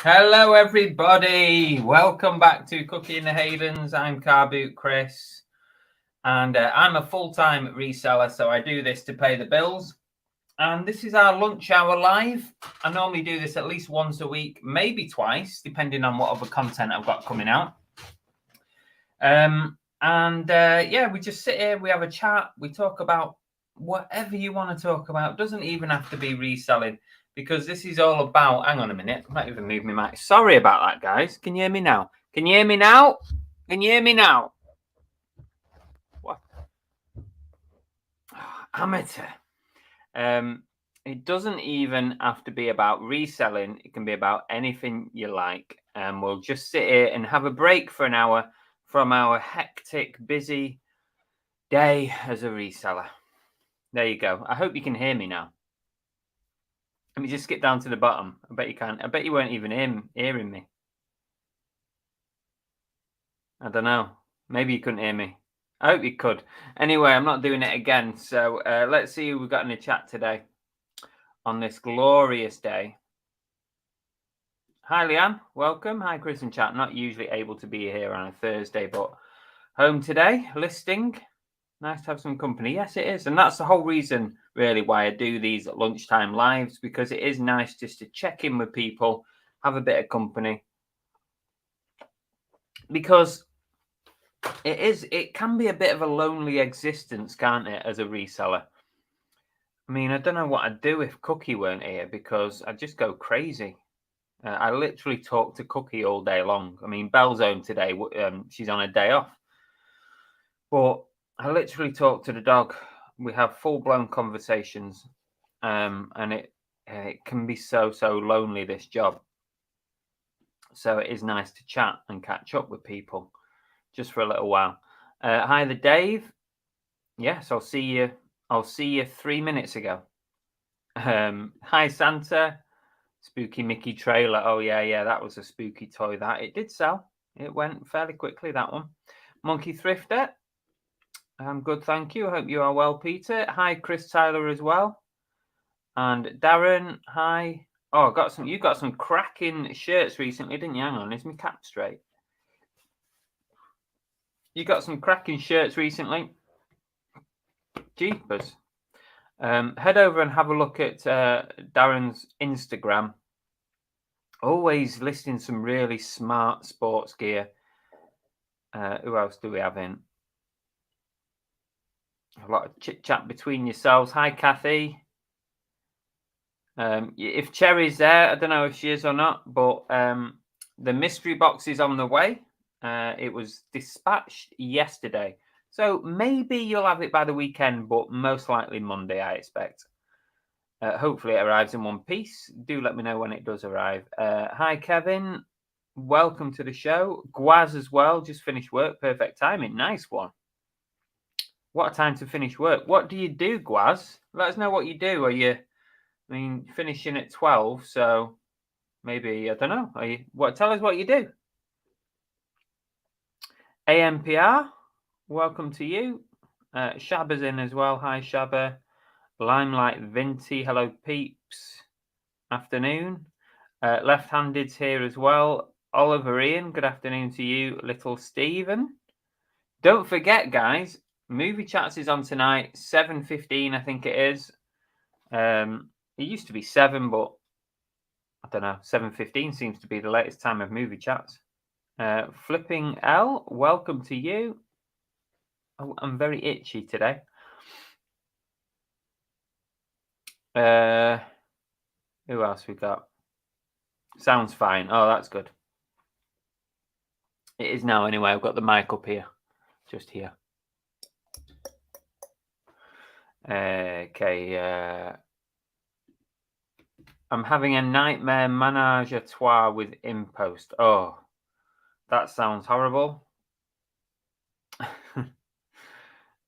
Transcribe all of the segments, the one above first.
Hello, everybody. Welcome back to Cookie in the Havens. I'm Car Boot Chris, and I'm a full-time reseller, so I do this to pay the bills. And this is our lunch hour live. I normally do this at least once a week, maybe twice, depending on what other content I've got coming out. Yeah, we just sit here, we have a chat, we talk about whatever you want to talk about. It doesn't even have to be reselling, because this is all about, hang on a minute, I might even move my mic. Sorry about that, guys. Can you hear me now? Can you hear me now? Can you hear me now? What? Oh, amateur. It doesn't even have to be about reselling. It can be about anything you like. And we'll just sit here and have a break for an hour from our hectic, busy day as a reseller. There you go. I hope you can hear me now. Let me just skip down to the bottom. I bet you can. I bet you weren't even hearing me. I don't know. Maybe you couldn't hear me. I hope you could. Anyway, I'm not doing it again. So let's see who we've got in the chat today on this glorious day. Hi, Leanne. Welcome. Hi, Chris and chat. Not usually able to be here on a Thursday, but home today, listing. Nice to have some company. Yes, it is. And that's the whole reason, really, why I do these at lunchtime lives, because it is nice just to check in with people, have a bit of company. Because it can be a bit of a lonely existence, can't it, as a reseller? I mean, I don't know what I'd do if Cookie weren't here, because I'd just go crazy. I literally talk to Cookie all day long. I mean, Belle's home today. She's on a day off. But I literally talk to the dog. We have full-blown conversations. And it can be so lonely, this job. So it is nice to chat and catch up with people just for a little while. Hi there, Dave. Yes, I'll see you 3 minutes ago. Hi, Santa. Spooky Mickey trailer. Oh, yeah, that was a spooky toy. That it did sell. It went fairly quickly, that one. Monkey Thrifter. I'm good, thank you. I hope you are well, Peter. Hi, Chris Tyler as well. And Darren, hi. Oh, you got some cracking shirts recently, didn't you? Hang on, is my cap straight? You got some cracking shirts recently. Jeepers. Head over and have a look at Darren's Instagram. Always listing some really smart sports gear. Who else do we have in? A lot of chit chat between yourselves. Hi, Kathy. If Cherry's there, I don't know if she is or not, but the mystery box is on the way. It was dispatched yesterday. So maybe you'll have it by the weekend, but most likely Monday, I expect. Hopefully it arrives in one piece. Do let me know when it does arrive. Hi, Kevin. Welcome to the show. Gwaz as well. Just finished work. Perfect timing. Nice one. What a time to finish work. What do you do, Gwaz? Let us know what you do. Are you I mean, finishing at 12, so maybe, I don't know. Tell us what you do. AMPR, welcome to you. Shaba's in as well. Hi, Shaba. Limelight Vinty, hello, peeps. Afternoon. Left-handed's here as well. Oliver Ian, good afternoon to you. Little Stephen. Don't forget, guys, Movie Chats is on tonight, 7:15, I think it is. It used to be 7, but I don't know. 7:15 seems to be the latest time of Movie Chats. Flipping L, welcome to you. Oh, I'm very itchy today. Who else we got? Sounds fine. Oh, that's good. It is now anyway. I've got the mic up here, just here. Okay. I'm having a nightmare menage a trois with Impost. Oh, that sounds horrible.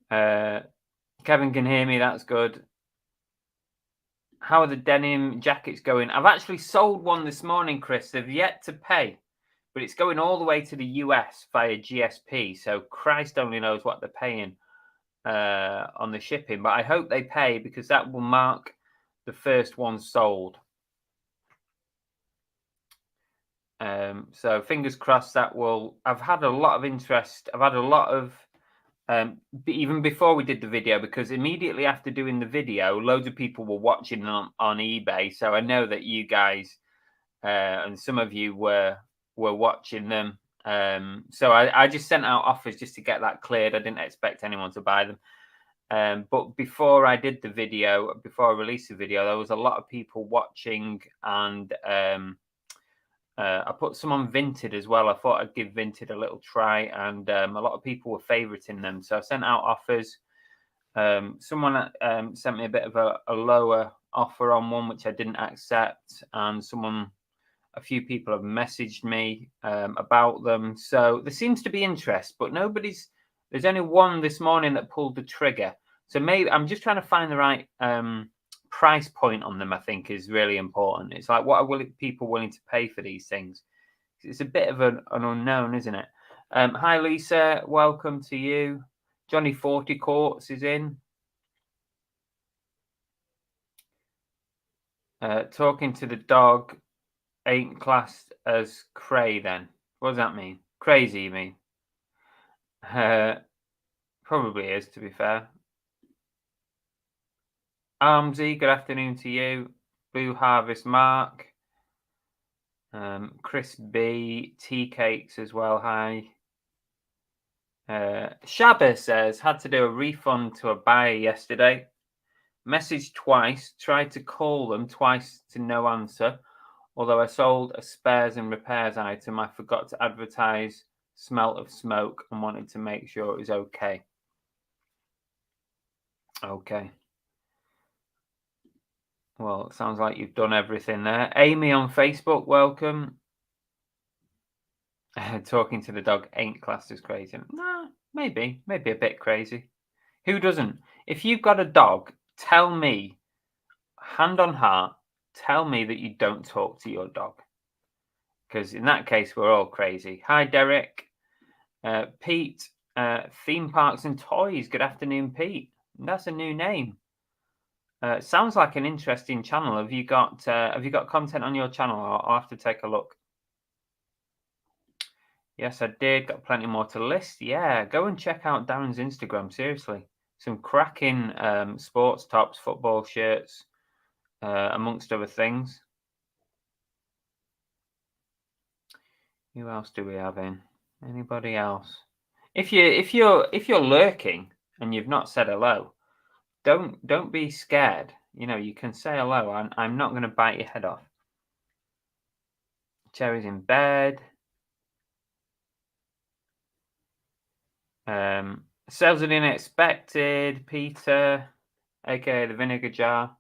Kevin can hear me. That's good. How are the denim jackets going? I've actually sold one this morning, Chris. They've yet to pay, but it's going all the way to the US via GSP. So Christ only knows what they're paying on the shipping. But I hope they pay because that will mark the first one sold. So fingers crossed that will. I've had a lot of interest. I've had a lot of even before we did the video, because immediately after doing the video, loads of people were watching on eBay. So I know that you guys and some of you were watching them. So I just sent out offers just to get that cleared. I didn't expect anyone to buy them. But before I did the video, before I released the video, there was a lot of people watching, and I put some on Vinted as well. I thought I'd give Vinted a little try, and a lot of people were favoriting them. So I sent out offers. Someone sent me a bit of a lower offer on one, which I didn't accept. And a few people have messaged me about them. So there seems to be interest, but there's only one this morning that pulled the trigger. So maybe I'm just trying to find the right price point on them. I think is really important. It's like, what are people willing to pay for these things? It's a bit of an unknown, isn't it? Hi Lisa, welcome to you. Johnny 40 Courts is in. Talking to the dog ain't classed as cray then. What does that mean? Crazy, you mean? Probably is, to be fair. Armsy, good afternoon to you. Blue Harvest Mark. Chris B. Tea Cakes as well, hi. Shabba says, had to do a refund to a buyer yesterday. Messaged twice, tried to call them twice to no answer. Although I sold a spares and repairs item, I forgot to advertise smell of smoke and wanted to make sure it was okay. Okay. Well, it sounds like you've done everything there. Amy on Facebook, welcome. Talking to the dog ain't classed as crazy. Nah, maybe a bit crazy. Who doesn't? If you've got a dog, tell me, hand on heart, tell me that you don't talk to your dog. Because in that case, we're all crazy. Hi, Derek. Pete, Theme Parks and Toys. Good afternoon, Pete. That's a new name. Sounds like an interesting channel. Have you got content on your channel? I'll have to take a look. Yes, I did. Got plenty more to list. Yeah, go and check out Darren's Instagram. Seriously, some cracking sports tops, football shirts, amongst other things. Who else do we have in? Anybody else? If you're lurking and you've not said hello, don't be scared. You know, you can say hello. I'm not going to bite your head off. Cherry's in bed. Sales are unexpected. Peter, aka the vinegar jar.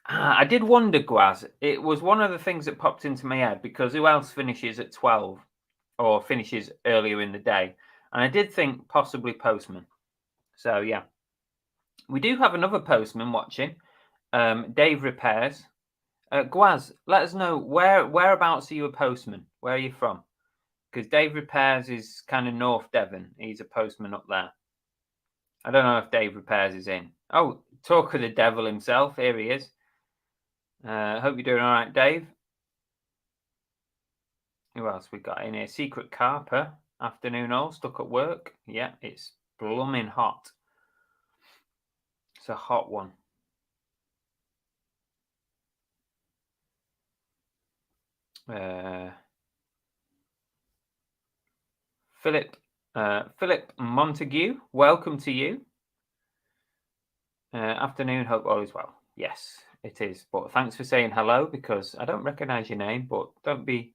I did wonder, Gwaz. It was one of the things that popped into my head, because who else finishes at 12 or finishes earlier in the day? And I did think possibly postman. So yeah, we do have another postman watching. Dave Repairs. Gwaz, let us know whereabouts are you a postman? Where are you from? Because Dave Repairs is kind of North Devon. He's a postman up there. I don't know if Dave Repairs is in. Oh, talk of the devil himself. Here he is. Hope you're doing all right, Dave. Who else we got in here? Secret Carper. Afternoon all. Stuck at work. Yeah, it's blooming hot. It's a hot one. Philip Montague, welcome to you. Afternoon, hope all is well. Yes, it is. But thanks for saying hello, because I don't recognise your name, but don't be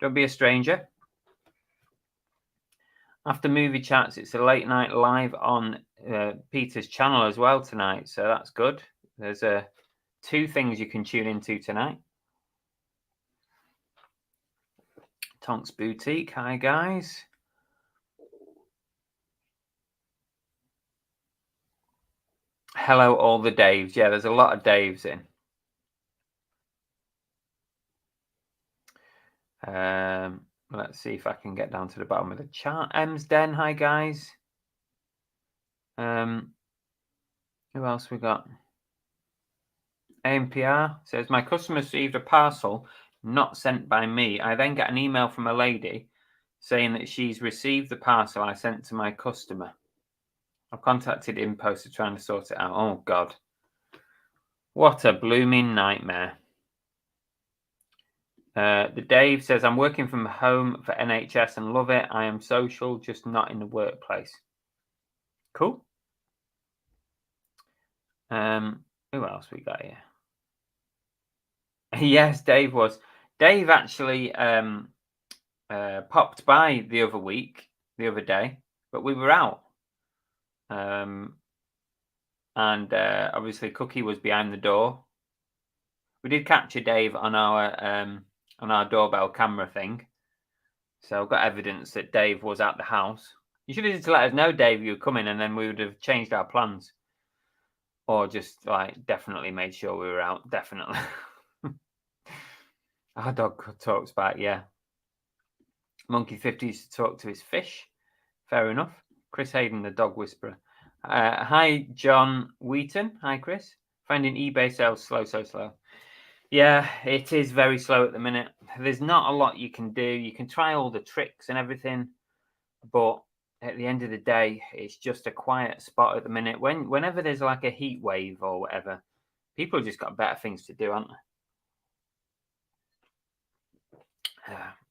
a stranger. After movie chats, it's a late night live on Peter's channel as well tonight, so that's good. There's 2 things you can tune into tonight. Tonks Boutique, hi guys. Hello, all the Daves. Yeah, there's a lot of Daves in. Let's see if I can get down to the bottom of the chart. M's Den, hi guys. Who else we got? AMPR says, my customer received a parcel not sent by me. I then get an email from a lady saying that she's received the parcel I sent to my customer. I've contacted InPost to try and sort it out. Oh, God. What a blooming nightmare. The Dave says, I'm working from home for NHS and love it. I am social, just not in the workplace. Cool. Who else we got here? Yes, Dave was. Dave actually popped by the other day, but we were out. And obviously Cookie was behind the door. We did capture Dave on our doorbell camera thing. So I've got evidence that Dave was at the house. You should have just let us know, Dave, you were coming, and then we would have changed our plans. Or just definitely made sure we were out. Definitely. Our dog talks back, yeah. Monkey 50 used to talk to his fish. Fair enough. Chris Hayden, the dog whisperer. Hi, John Wheaton. Hi, Chris. Finding eBay sales slow. Yeah, it is very slow at the minute. There's not a lot you can do. You can try all the tricks and everything, but at the end of the day, it's just a quiet spot at the minute. Whenever there's like a heat wave or whatever, people have just got better things to do, haven't they?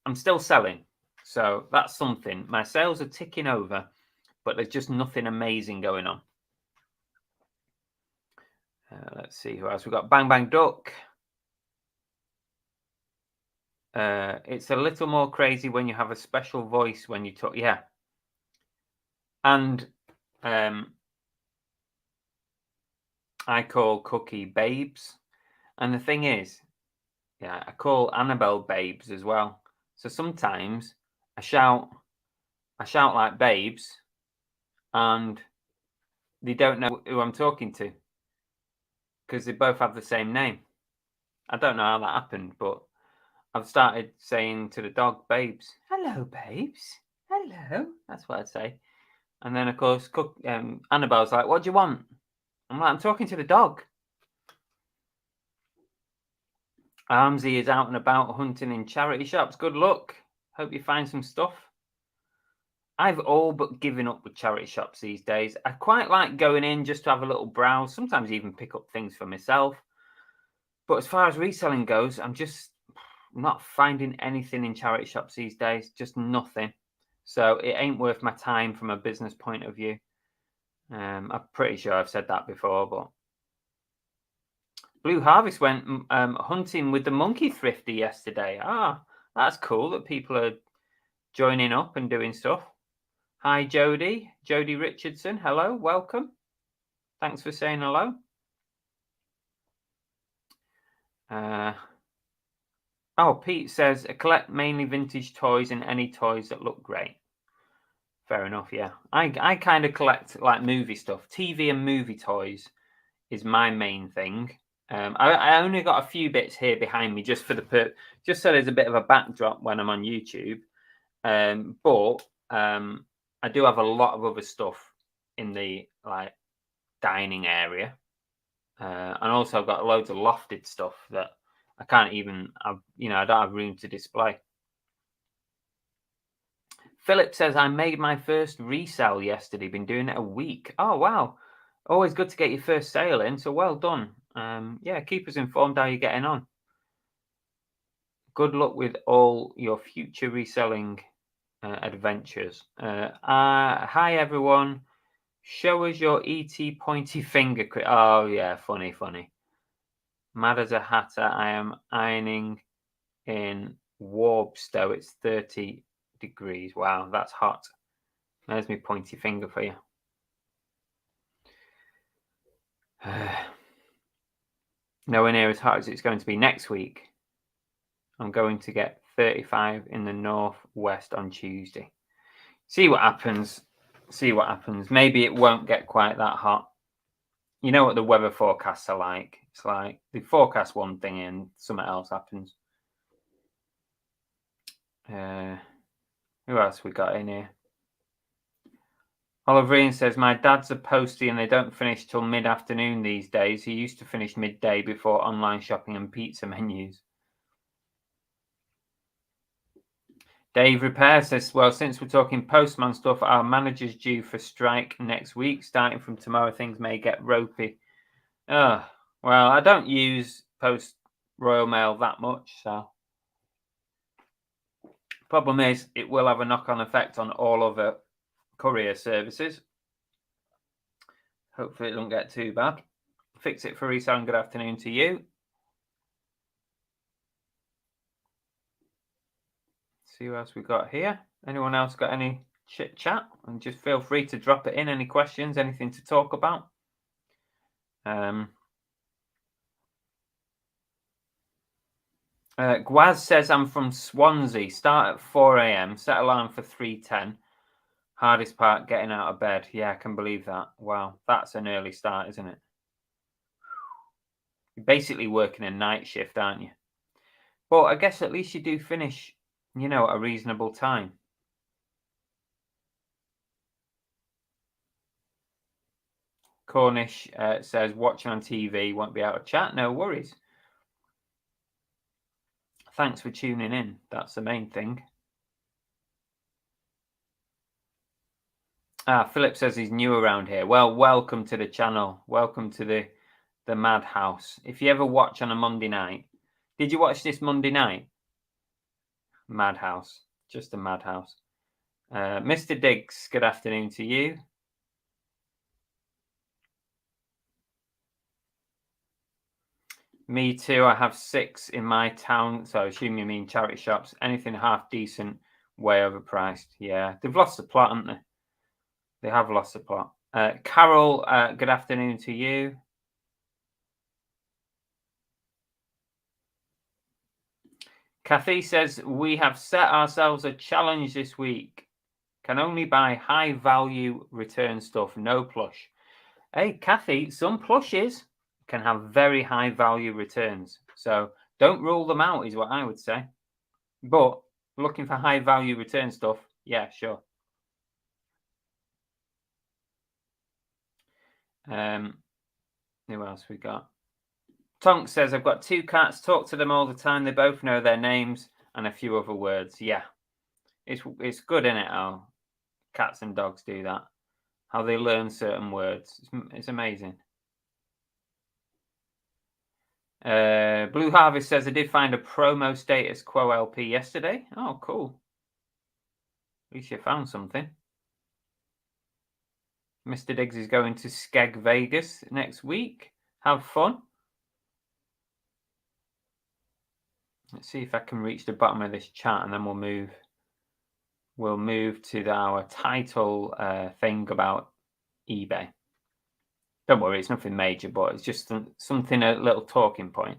I'm still selling, so that's something. My sales are ticking over, but there's just nothing amazing going on. Let's see who else we got. Bang Bang Duck. It's a little more crazy when you have a special voice when you talk. Yeah. And I call Cookie Babes. And the thing is, yeah, I call Annabelle Babes as well. So sometimes I shout like babes, and they don't know who I'm talking to because they both have the same name. I don't know how that happened, but I've started saying to the dog, babes. Hello, babes. Hello. That's what I'd say. And then, of course, Annabelle's like, what do you want? I'm like, I'm talking to the dog. Armsy is out and about hunting in charity shops. Good luck. Hope you find some stuff. I've all but given up with charity shops these days. I quite like going in just to have a little browse, sometimes even pick up things for myself. But as far as reselling goes, I'm just not finding anything in charity shops these days, just nothing. So it ain't worth my time from a business point of view. I'm pretty sure I've said that before, but Blue Harvest went hunting with the monkey thrifty yesterday. That's cool that people are joining up and doing stuff. Hi, Jody Richardson. Hello, welcome. Thanks for saying hello. Pete says, collect mainly vintage toys and any toys that look great. Fair enough, yeah. I kind of collect like movie stuff. TV and movie toys is my main thing. I only got a few bits here behind me just for just so there's a bit of a backdrop when I'm on YouTube. But I do have a lot of other stuff in the like dining area, and also I've got loads of lofted stuff that I can't even. I don't have room to display. Philip says, I made my first resell yesterday. Been doing it a week. Oh, wow. Always good to get your first sale in. So well done. Yeah, keep us informed how you're getting on. Good luck with all your future reselling adventures. Hi, everyone. Show us your ET pointy finger. Oh, yeah. Funny. Mad as a hatter. I am ironing in Warpstow. It's 30 degrees. Wow, that's hot. There's my pointy finger for you. Nowhere near as hot as it's going to be next week. I'm going to get 35 in the northwest on Tuesday. See what happens. Maybe it won't get quite that hot. You know what the weather forecasts are like. It's like they forecast one thing and something else happens. Who else we got in here? Oliverine says, my dad's a postie and they don't finish till mid-afternoon these days. He used to finish midday before online shopping and pizza menus. Dave Repair says, well, since we're talking postman stuff, our manager's due for strike next week. Starting from tomorrow, things may get ropey. Well, I don't use Post Royal Mail that much, so. Problem is, it will have a knock-on effect on all other courier services. Hopefully it don't get too bad. Fix It for Resale, good afternoon to you. See what else we got here. Anyone else got any chit chat? And just feel free to drop it in. Any questions, anything to talk about? Gwaz says, I'm from Swansea. Start at 4 a.m. Set alarm for 3:10. Hardest part, getting out of bed. Yeah, I can believe that. Wow, that's an early start, isn't it? You're basically working a night shift, aren't you? But I guess at least you do finish, at a reasonable time. Cornish says, watching on TV, won't be able to chat. No worries. Thanks for tuning in. That's the main thing. Philip says he's new around here. Well, welcome to the channel. Welcome to the madhouse. If you ever watch on a Monday night, did you watch this Monday night? Madhouse. Just a madhouse. Mr. Diggs, good afternoon to you. Me too. I have 6 in my town. So I assume you mean charity shops. Anything half decent, way overpriced. Yeah, they've lost the plot, haven't they? They have lost the plot. Carol, good afternoon to you. Kathy says, we have set ourselves a challenge this week. Can only buy high value return stuff, no plush. Hey, Kathy, some plushes can have very high value returns. So don't rule them out, is what I would say. But looking for high value return stuff, yeah, sure. Who else we got? Tonk says, I've got 2 cats, talk to them all the time. They both know their names and a few other words. Yeah, it's good, isn't it, how cats and dogs do that? How they learn certain words. It's amazing. Blue Harvest says, I did find a promo status quo LP yesterday. Oh, cool. At least you found something. Mr. Diggs is going to Skeg Vegas next week. Have fun. Let's see if I can reach the bottom of this chat and then we'll move to our title thing about eBay. Don't worry, it's nothing major, but it's just something, a little talking point.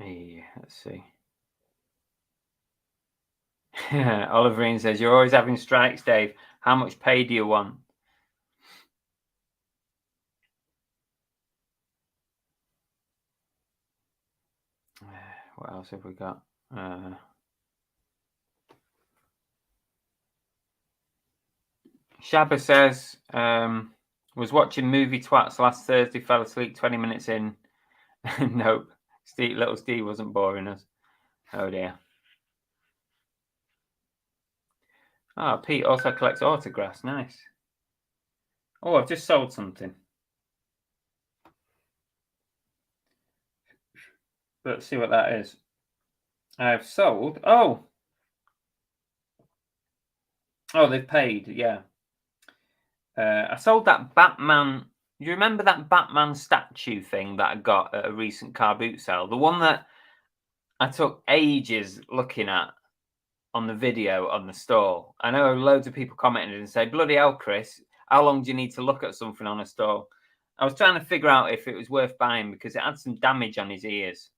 Yeah, let's see. Oliverine says, you're always having strikes, Dave. How much pay do you want? What else have we got? Shabba says, was watching Movie Twats last Thursday, fell asleep 20 minutes in. Nope. Little Steve wasn't boring us. Oh dear. Oh, Pete also collects autographs. Nice. Oh, I've just sold something. Let's see what that is. I've sold. Oh, they've paid. Yeah. I sold that Batman. You remember that Batman statue thing that I got at a recent car boot sale? The one that I took ages looking at on the video on the stall. I know loads of people commented and say, bloody hell, Chris, how long do you need to look at something on a stall? I was trying to figure out if it was worth buying because it had some damage on his ears.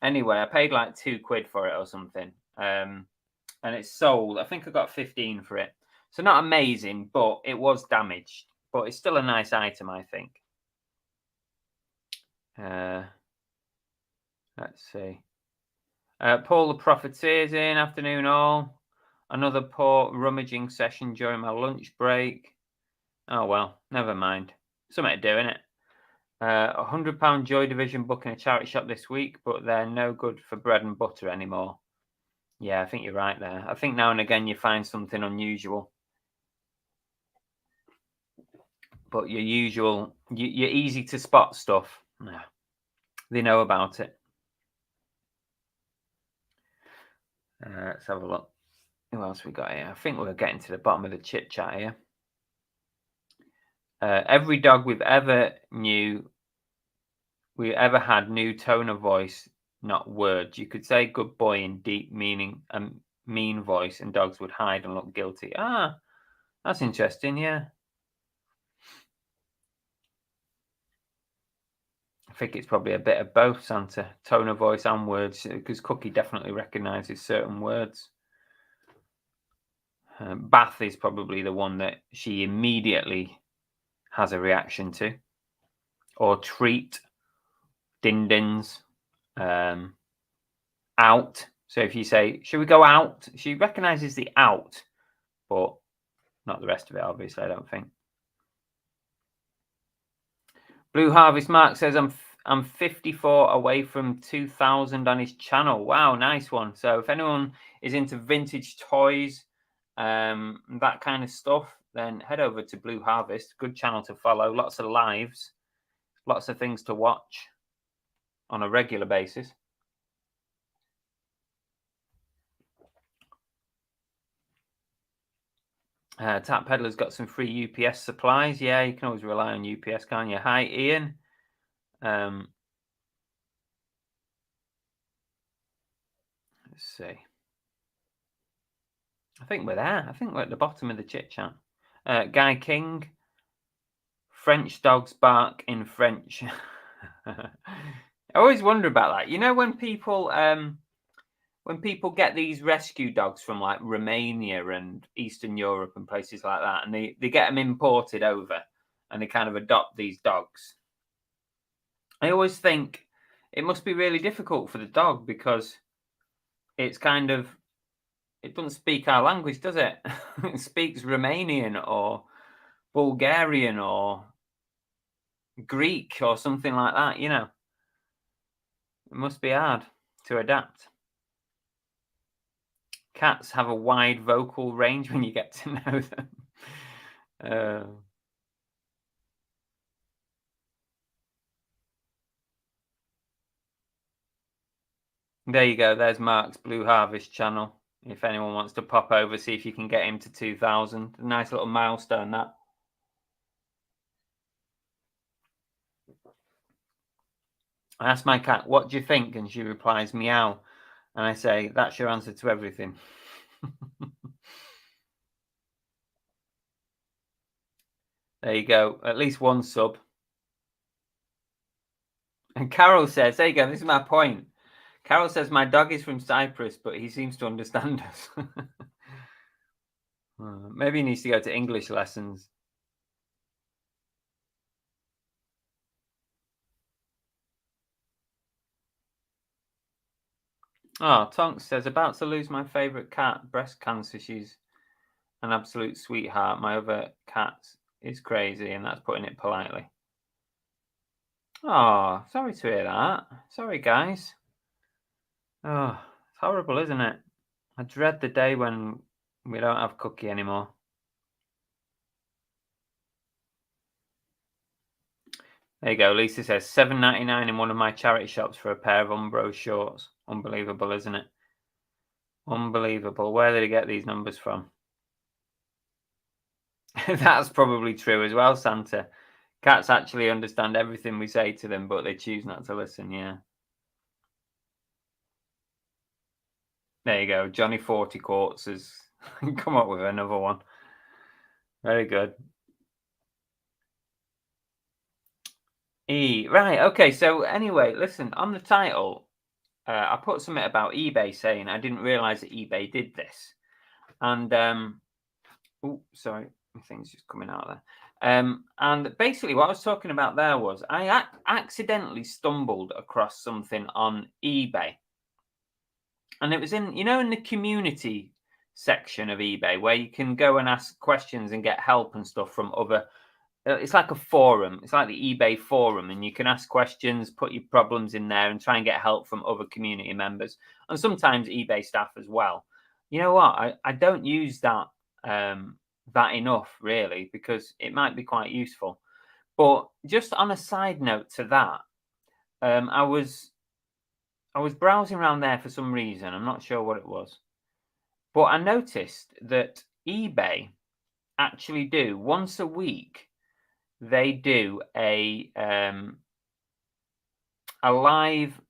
Anyway, I paid like £2 for it or something. And it's sold. I think I got 15 for it. So not amazing, but it was damaged. But it's still a nice item, I think. Let's see. Paul the Profiteer's in. Afternoon all. Another poor rummaging session during my lunch break. Oh, well, never mind. Something to do, innit? £100 Joy Division book in a charity shop this week, but they're no good for bread and butter anymore. Yeah, I think you're right there. I think now and again you find something unusual. But your usual, your easy to spot stuff, they know about it. Let's have a look. Who else we got here? I think we're getting to the bottom of the chit chat here. Every dog we ever had new tone of voice, not words. You could say good boy in deep meaning and mean voice, and dogs would hide and look guilty. Ah, that's interesting. Yeah. I think it's probably a bit of both, Santa. Tone of voice and words, because Cookie definitely recognises certain words. Bath is probably the one that she immediately has a reaction to. Or treat, din-dins, out. So if you say, should we go out? She recognises the out, but not the rest of it, obviously, I don't think. Blue Harvest Mark says, I'm 54 away from 2,000 on his channel. Wow, nice one. So if anyone is into vintage toys, that kind of stuff, then head over to Blue Harvest. Good channel to follow. Lots of lives, lots of things to watch on a regular basis. Tap Peddler's got some free UPS supplies. Yeah, you can always rely on UPS, can't you? Hi, Ian. Let's see. I think we're there. I think we're at the bottom of the chit chat. Guy King. French dogs bark in French. I always wonder about that. You know, when people get these rescue dogs from like Romania and Eastern Europe and places like that, and they get them imported over and they kind of adopt these dogs. I always think it must be really difficult for the dog because it's kind of, it doesn't speak our language, does it? It speaks Romanian or Bulgarian or Greek or something like that, you know. It must be hard to adapt. Cats have a wide vocal range when you get to know them. There you go. There's Mark's Blue Harvest channel. If anyone wants to pop over, see if you can get him to 2,000. A nice little milestone, that. I ask my cat, what do you think? And she replies, meow. And I say, that's your answer to everything. There you go. At least one sub. And Carol says, there you go. This is my point. Carol says, my dog is from Cyprus, but he seems to understand us. Maybe he needs to go to English lessons. Oh, Tonks says, about to lose my favourite cat, breast cancer. She's an absolute sweetheart. My other cat is crazy, and that's putting it politely. Oh, sorry to hear that. Sorry, guys. Oh, it's horrible, isn't it? I dread the day when we don't have Cookie anymore. There you go. Lisa says $7.99 in one of my charity shops for a pair of Umbro shorts. Unbelievable, isn't it? Unbelievable. Where did he get these numbers from? That's probably true as well, Santa. Cats actually understand everything we say to them, but they choose not to listen, yeah. There you go. Johnny 40 Quartz has come up with another one. Very good. Right, okay, so anyway, listen, on the title, I put something about eBay saying I didn't realize that eBay did this. And, oh, sorry, my thing's just coming out there. And basically what I was talking about there was I accidentally stumbled across something on eBay. And it was in, in the community section of eBay where you can go and ask questions and get help and stuff from other. It's like a forum. It's like the eBay forum, and you can ask questions, put your problems in there, and try and get help from other community members, and sometimes eBay staff as well. You know what? I don't use that that enough really, because it might be quite useful. But just on a side note to that, I was browsing around there for some reason. I'm not sure what it was, but I noticed that eBay actually do once a week. They do a live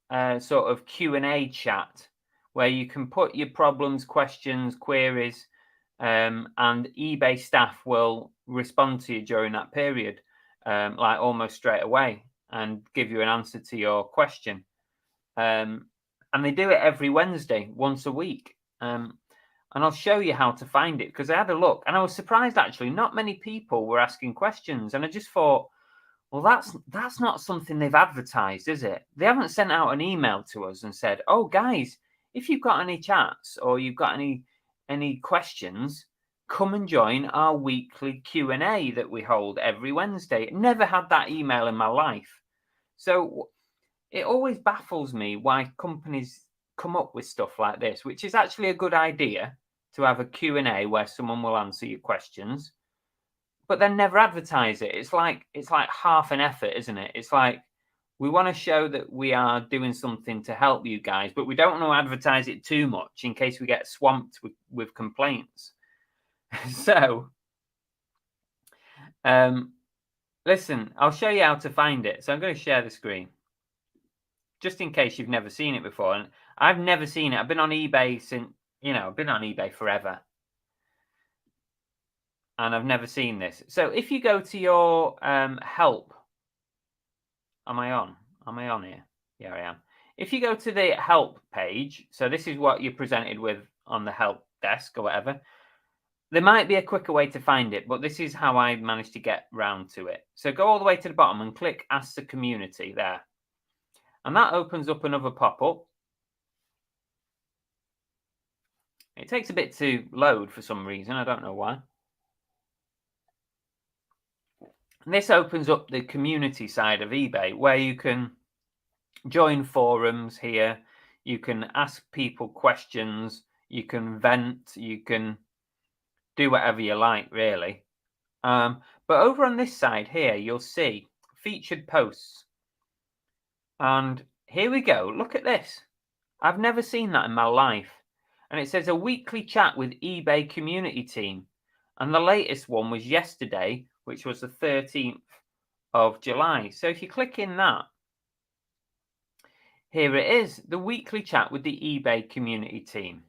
sort of Q&A chat where you can put your problems, questions, queries, and eBay staff will respond to you during that period, like almost straight away, and give you an answer to your question. And they do it every Wednesday, once a week. And I'll show you how to find it, because I had a look and I was surprised actually not many people were asking questions, and I just thought, well, that's not something they've advertised, is it? They haven't sent out an email to us and said, oh guys, if you've got any chats or you've got any questions, come and join our weekly Q&A that we hold every Wednesday. Never had that email in my life. So it always baffles me why companies come up with stuff like this, which is actually a good idea, to have a Q&A where someone will answer your questions, but then never advertise it. It's like half an effort, isn't it? It's like, we want to show that we are doing something to help you guys, but we don't want to advertise it too much in case we get swamped with complaints. So, listen, I'll show you how to find it. So I'm going to share the screen, just in case you've never seen it before. And I've never seen it. I've been on eBay since, I've been on eBay forever, and I've never seen this. So if you go to your help, am I on here? Yeah, I am. If you go to the help page, so this is what you're presented with on the help desk or whatever. There might be a quicker way to find it, but this is how I managed to get round to it. So go all the way to the bottom and click Ask the Community there. And that opens up another pop-up. It takes a bit to load for some reason. I don't know why. And this opens up the community side of eBay, where you can join forums here. You can ask people questions. You can vent. You can do whatever you like, really. But over on this side here, you'll see featured posts. And here we go. Look at this. I've never seen that in my life. And it says a weekly chat with eBay community team. And the latest one was yesterday, which was the 13th of July. So if you click in that, here it is, the weekly chat with the eBay community team.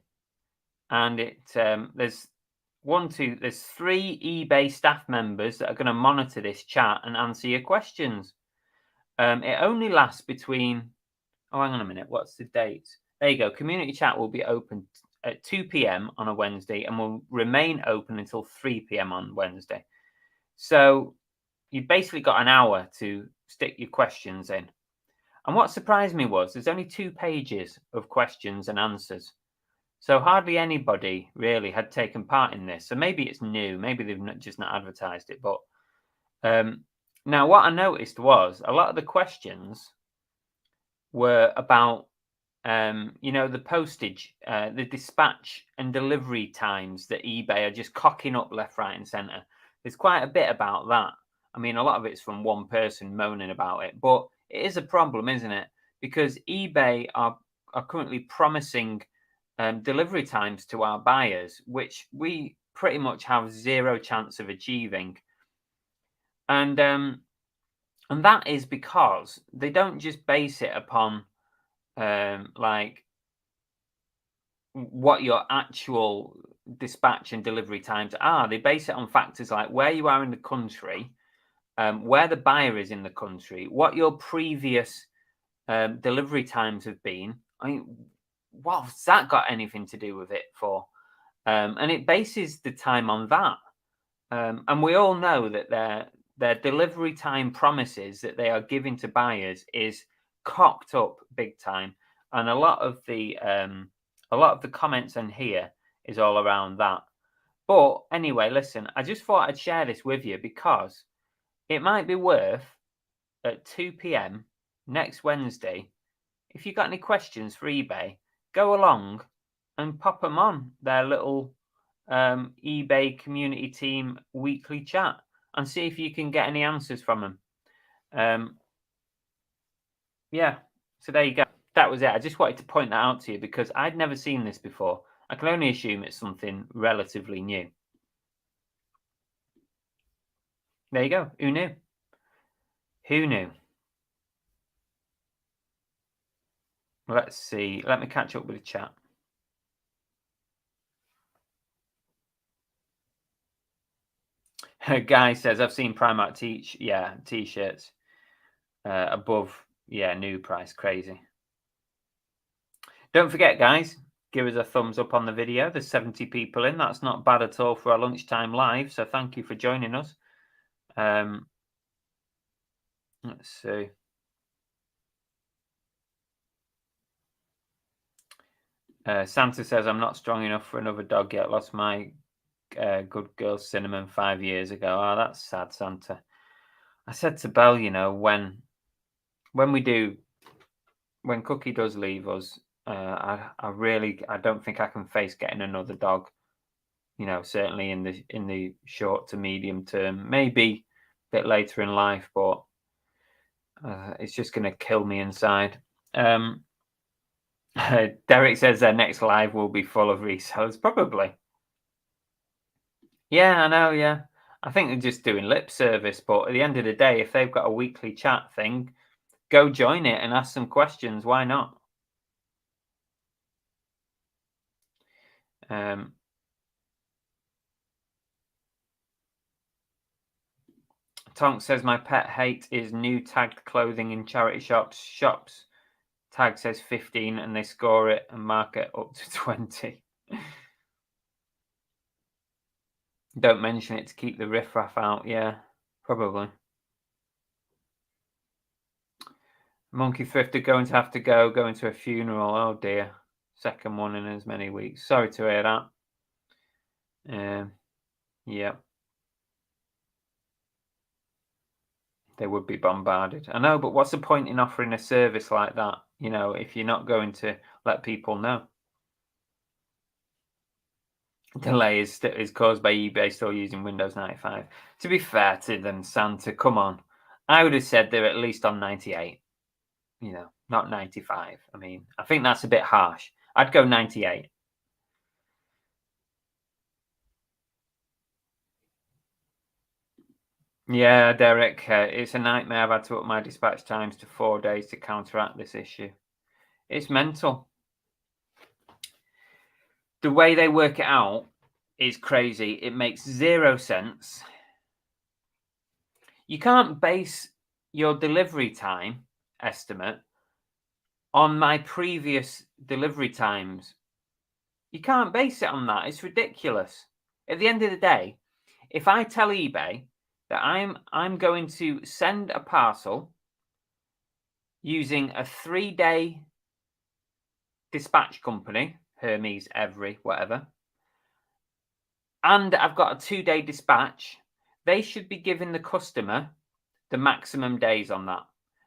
And there's there's 3 eBay staff members that are going to monitor this chat and answer your questions. It only lasts between, Oh, hang on a minute. What's the date? There you go. Community chat will be open at 2 p.m. on a Wednesday and will remain open until 3 p.m. on Wednesday. So you've basically got an hour to stick your questions in. And what surprised me was there's only 2 pages of questions and answers. So hardly anybody really had taken part in this. So maybe it's new. Maybe they've just not advertised it. But now what I noticed was a lot of the questions were about the postage, the dispatch and delivery times that eBay are just cocking up left, right, and centre. There's quite a bit about that. I mean, a lot of it's from one person moaning about it, but it is a problem, isn't it? Because eBay are currently promising delivery times to our buyers, which we pretty much have zero chance of achieving. And that is because they don't just base it upon like what your actual dispatch and delivery times are. They base it on factors like where you are in the country, where the buyer is in the country, what your previous delivery times have been. I mean, what's that got anything to do with it for? And it bases the time on that. And we all know that their delivery time promises that they are giving to buyers is cocked up big time. And a lot of the comments in here is all around that. But anyway, listen, I just thought I'd share this with you because it might be worth at 2 p.m. next Wednesday. If you've got any questions for eBay, go along and pop them on their little eBay community team weekly chat and see if you can get any answers from them. Yeah, so there you go. That was it. I just wanted to point that out to you because I'd never seen this before. I can only assume it's something relatively new. There you go. Who knew? Who knew? Let's see. Let me catch up with the chat. Guy says, I've seen Primark t-shirts above, new price. Crazy. Don't forget, guys, give us a thumbs up on the video. There's 70 people in. That's not bad at all for our lunchtime live. So thank you for joining us. Let's see. Santa says, I'm not strong enough for another dog yet. Lost my good girl Cinnamon 5 years ago. Oh, that's sad, Santa. I said to Belle, when Cookie does leave us, I don't think I can face getting another dog. Certainly in the short to medium term, maybe a bit later in life, but it's just going to kill me inside. Derek says their next live will be full of resellers, probably. Yeah, I know. Yeah, I think they're just doing lip service, but at the end of the day, if they've got a weekly chat thing, go join it and ask some questions. Why not? Tonk says my pet hate is new tagged clothing in charity shops. Tag says 15 and they score it and mark it up to 20. Don't mention it to keep the riffraff out. Yeah, probably. Monkey Thrifter going to have to go to a funeral. Oh dear. Second one in as many weeks. Sorry to hear that. Yeah. They would be bombarded. I know, but what's the point in offering a service like that, if you're not going to let people know? Delay is caused by eBay still using Windows 95. To be fair to them, Santa, come on. I would have said they're at least on 98. Not 95. I mean, I think that's a bit harsh. I'd go 98. Yeah, Derek, it's a nightmare. I've had to up my dispatch times to 4 days to counteract this issue. It's mental. The way they work it out is crazy. It makes zero sense. You can't base your delivery time estimate on my previous delivery times. You can't base it on that. It's ridiculous. At the end of the day, if I tell eBay that I'm going to send a parcel using a 3-day dispatch company, Hermes, Every, whatever, and I've got a 2-day dispatch, they should be giving the customer the maximum days on that.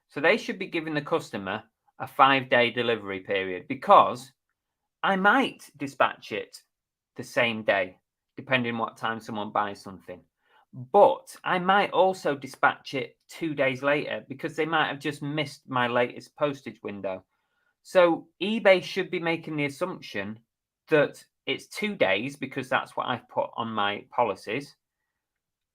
So they should be giving the customer a 5-day delivery period, because I might dispatch it the same day, depending on what time someone buys something. But I might also dispatch it 2 days later because they might have just missed my latest postage window. So eBay should be making the assumption that it's 2 days, because that's what I've put on my policies,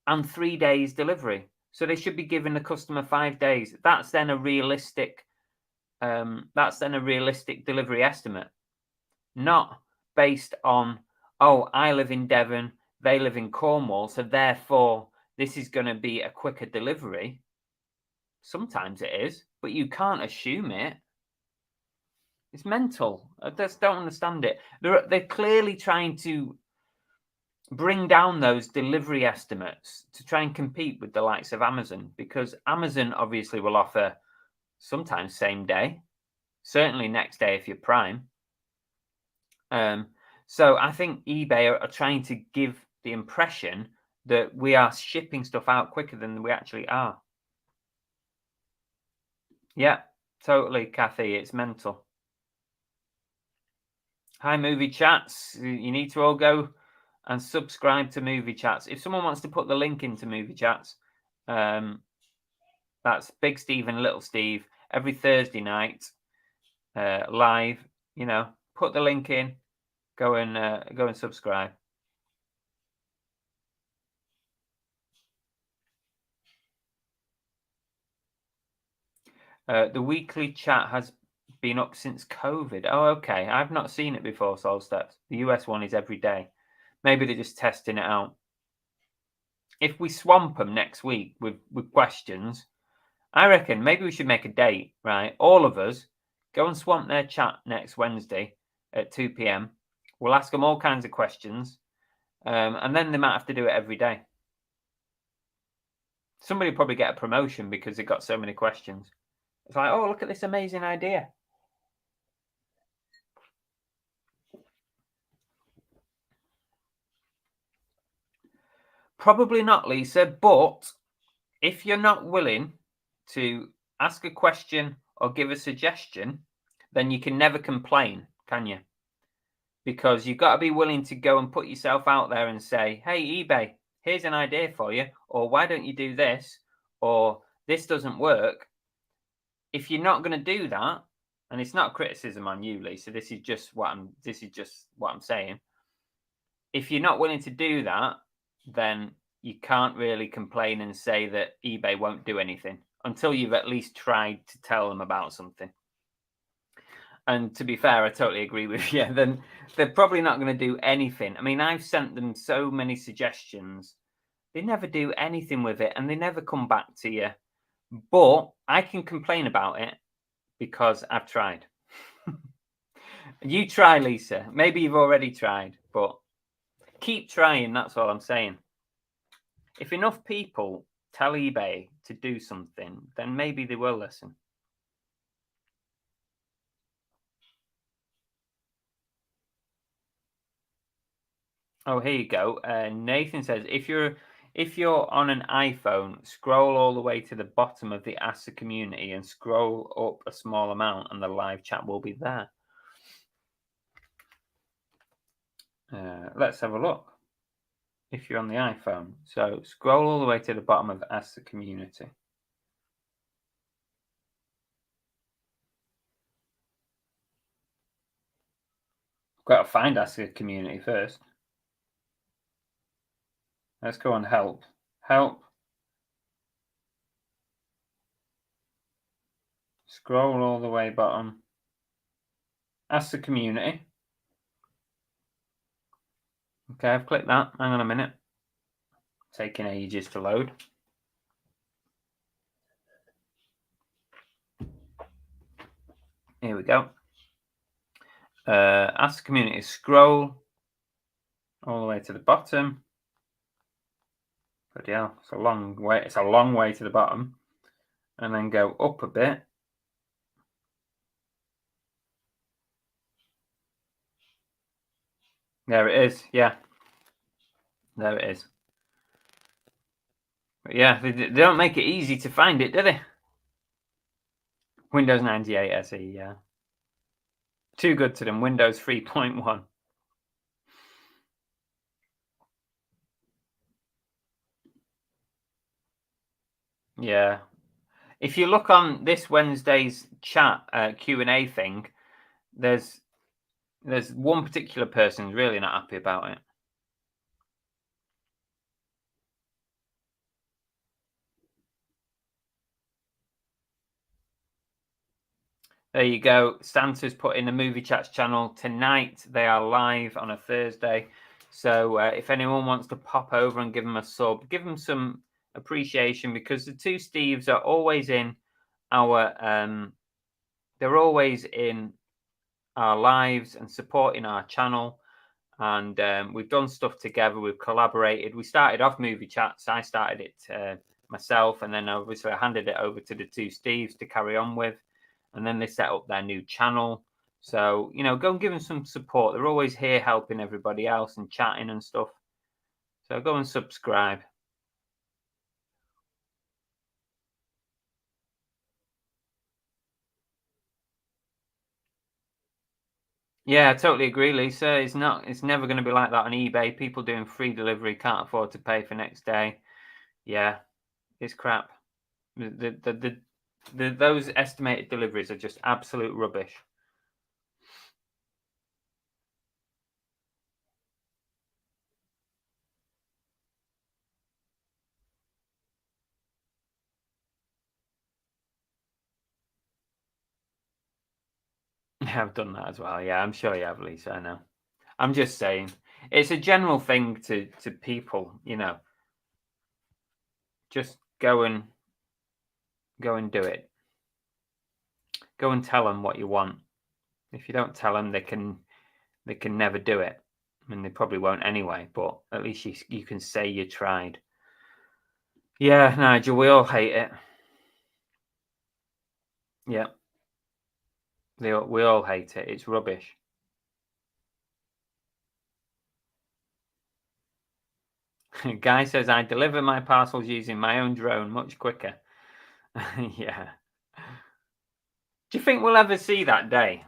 and 3 days delivery. So they should be giving the customer 5 days. That's then a realistic delivery estimate, not based on, oh, I live in Devon, they live in Cornwall, so therefore this is going to be a quicker delivery. Sometimes it is, but you can't assume it. It's mental. I just don't understand it. They're clearly trying to bring down those delivery estimates to try and compete with the likes of Amazon, because Amazon obviously will offer sometimes same day, certainly next day if you're Prime. So I think eBay are trying to give the impression that we are shipping stuff out quicker than we actually are. Yeah, totally, Kathy. It's mental. Hi, Movie Chats. You need to all go and subscribe to Movie Chats. If someone wants to put the link into Movie Chats, that's Big Steve and Little Steve every Thursday night, live. You know, put the link in. Go and subscribe. The weekly chat has been up since COVID. Oh, okay. I've not seen it before, Solsteps. The US one is every day. Maybe they're just testing it out. If we swamp them next week with questions, I reckon maybe we should make a date, right? All of us go and swamp their chat next Wednesday at 2 p.m. We'll ask them all kinds of questions, and then they might have to do it every day. Somebody will probably get a promotion because they got so many questions. It's like, oh, look at this amazing idea. Probably not, Lisa, but if you're not willing to ask a question or give a suggestion, then you can never complain, can you? Because you've got to be willing to go and put yourself out there and say, hey, eBay, here's an idea for you, or why don't you do this, or this doesn't work. If you're not going to do that, and it's not criticism on you, Lisa, this is just what I'm saying. If you're not willing to do that, then you can't really complain and say that eBay won't do anything until you've at least tried to tell them about something. And to be fair, I totally agree with you. Then they're probably not going to do anything. I mean, I've sent them so many suggestions. They never do anything with it, and they never come back to you. But I can complain about it because I've tried. You try, Lisa. Maybe you've already tried, but keep trying. That's all I'm saying. If enough people tell eBay to do something, then maybe they will listen. Oh, here you go. Nathan says, if you're on an iPhone, scroll all the way to the bottom of the Ask the Community and scroll up a small amount, and the live chat will be there. Let's have a look. If you're on the iPhone, so scroll all the way to the bottom of Ask the Community. Got to find Ask the Community first. Let's go on help. Help. Scroll all the way bottom. Ask the Community. Okay, I've clicked that. Hang on a minute. Taking ages to load. Here we go. Ask community, scroll all the way to the bottom. But yeah, it's a long way. It's a long way to the bottom, and then go up a bit. There it is. Yeah, there it is. But yeah, they don't make it easy to find it, do they? Windows 98 SE. Yeah, too good to them. Windows 3.1. Yeah. If you look on this Wednesday's chat Q&A thing, there's one particular person who's really not happy about it. There you go. Santa's put in the Movie Chats channel tonight. They are live on a Thursday. So if anyone wants to pop over and give them a sub, give them some appreciation, because the two Steves are always in our they're always in our lives and supporting our channel. And we've done stuff together. We've collaborated. We started off Movie Chats. I started it myself, and then obviously I handed it over to the two Steves to carry on with. And then they set up their new channel. So, you know, go and give them some support. They're always here helping everybody else and chatting and stuff. So go and subscribe. Yeah, I totally agree, Lisa. It's never going to be like that on eBay. People doing free delivery can't afford to pay for next day. Yeah, it's crap. Those estimated deliveries are just absolute rubbish. Yeah, I've done that as well. Yeah, I'm sure you have, Lisa. I know. I'm just saying, it's a general thing to people. You know, just go and do it. Go and tell them what you want. If you don't tell them, they can never do it. I mean, they probably won't anyway. But at least you can say you tried. Yeah, Nigel, we all hate it. Yeah, we all hate it. It's rubbish. Guy says I deliver my parcels using my own drone much quicker. Yeah. Do you think we'll ever see that day?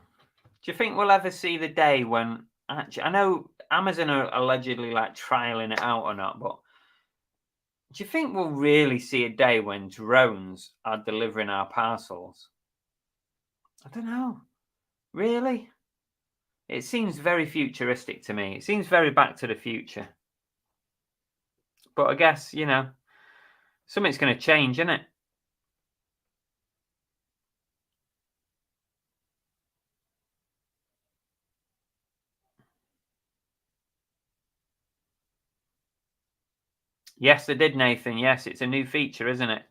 Do you think we'll ever see the day when actually, I know Amazon are allegedly like trialing it out or not, but do you think we'll really see a day when drones are delivering our parcels? I don't know. Really? It seems very futuristic to me. It seems very Back to the Future. But I guess, you know, something's going to change, isn't it? Yes, I did, Nathan. Yes, it's a new feature, isn't it?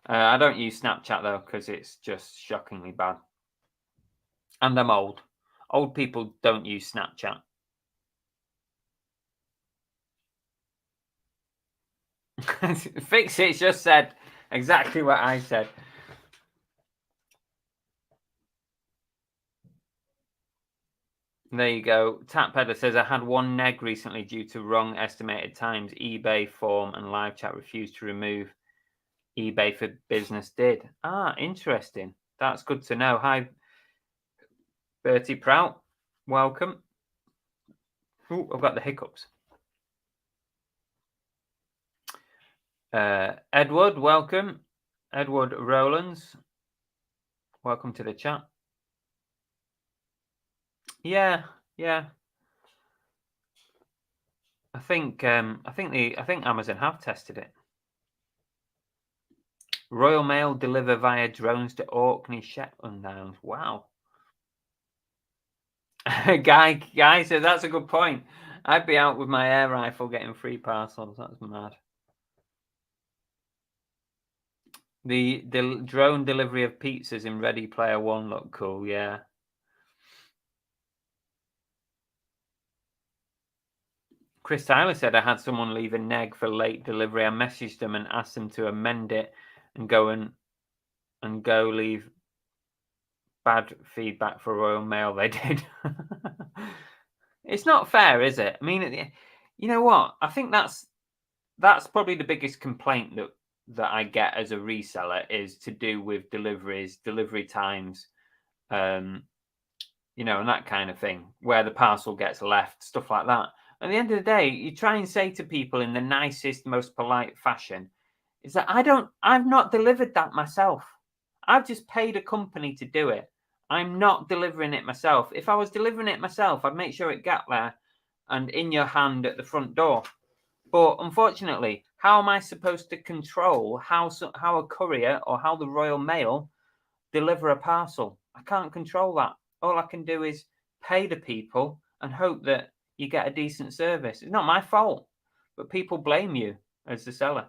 I don't use Snapchat, though, because it's just shockingly bad. And I'm old. Old people don't use Snapchat. Fix it just said exactly what I said. There you go. Tapheader says, I had one neg recently due to wrong estimated times. eBay form and live chat refused to remove. eBay for Business did. Ah, interesting. That's good to know. Hi, Bertie Prout. Welcome. Oh, I've got the hiccups. Edward, welcome. Edward Rowlands. Welcome to the chat. Yeah. I think Amazon have tested it. Royal Mail deliver via drones to Orkney, Shetland Downs. Wow. Guy says that's a good point. I'd be out with my air rifle getting free parcels. That's mad. The drone delivery of pizzas in Ready Player One looked cool. Yeah, Chris Tyler said, I had someone leave a neg for late delivery. I messaged them and asked them to amend it and go leave bad feedback for Royal Mail. They did. It's not fair, is it? I mean, you know what? I think that's probably the biggest complaint that I get as a reseller is to do with deliveries, delivery times, you know, and that kind of thing, where the parcel gets left, stuff like that. At the end of the day, you try and say to people in the nicest, most polite fashion, is that I've not delivered that myself. I've just paid a company to do it. I'm not delivering it myself. If I was delivering it myself, I'd make sure it got there and in your hand at the front door. But unfortunately, how am I supposed to control how a courier or how the Royal Mail deliver a parcel? I can't control that. All I can do is pay the people and hope that you get a decent service. It's not my fault, but people blame you as the seller.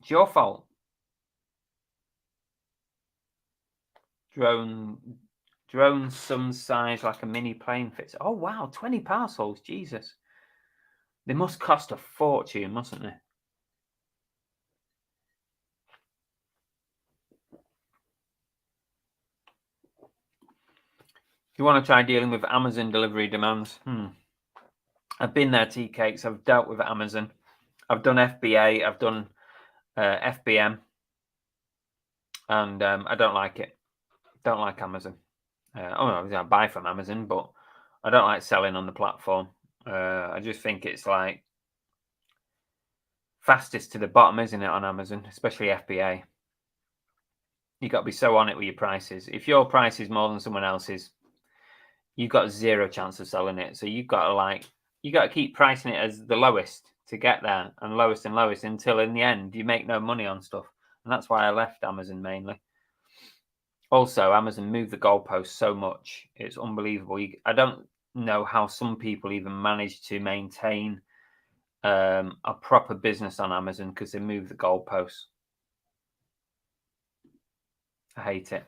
It's your fault. Drone some size like a mini plane fits. Oh wow, 20 parcels, Jesus. They must cost a fortune, mustn't they? If you want to try dealing with Amazon delivery demands, I've been there, tea cakes. I've dealt with Amazon. I've done FBA. I've done FBM, and I don't like it. Don't like Amazon. I buy from Amazon, but I don't like selling on the platform. I just think it's like fastest to the bottom, isn't it, on Amazon, especially FBA. You got to be so on it with your prices. If your price is more than someone else's, you've got zero chance of selling it. So you've got to keep pricing it as the lowest to get there, and lowest until in the end you make no money on stuff. And that's why I left Amazon mainly. Also, Amazon moved the goalposts so much. It's unbelievable. I don't know how some people even manage to maintain a proper business on Amazon because they move the goalposts. I hate it.